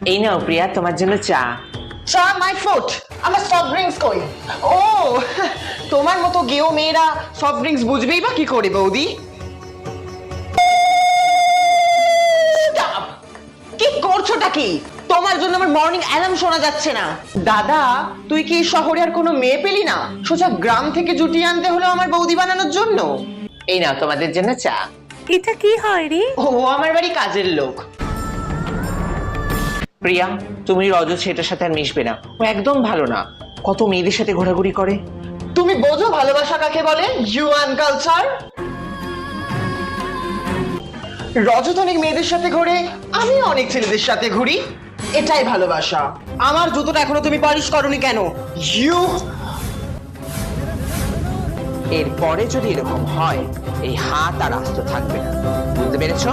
এই নাও প্রিয়া, তোমার জন্য চা। চা মাই ফুট, আমার সফট ড্রিঙ্কস কই? ও, তোমার মতো গেও মেয়েরা সফট ড্রিঙ্কস বুঝবেই বা কি করে বৌদি? Stop! কি করছোটা কি? তোমার জন্য আমার মর্নিং অ্যালার্ম শোনা যাচ্ছে না। দাদা, তুই কি এই শহরে আর কোনো মেয়ে পেলি না? সোজা গ্রাম থেকে জুটিয়ে আনতে হলো আমার বৌদি বানানোর জন্য? এই নাও তোমাদের জন্য চা। এটা কি হয় রে? ও আমার বাড়ি কাজের লোক। প্রিয়া, তুমি রজ ছেলেটার সাথে আর মিশবে না, ও একদম ভালো না। কত মেয়েদের সাথে ঘোরাঘুরি করে। তুমি বোঝো ভালোবাসা কাকে বলে? ইউ আনকালচার। রজত অনেক মেয়েদের সাথে ঘোরে, আমি অনেক ছেলেদের সাথে ঘুরি, এটাই ভালোবাসা। আমার জুতোটা এখনো তুমি পালিশ করনি কেন? ইউ। এরপরে যদি এরকম হয়, এই হাত আর আস্ত থাকবে না, বুঝতে পেরেছো?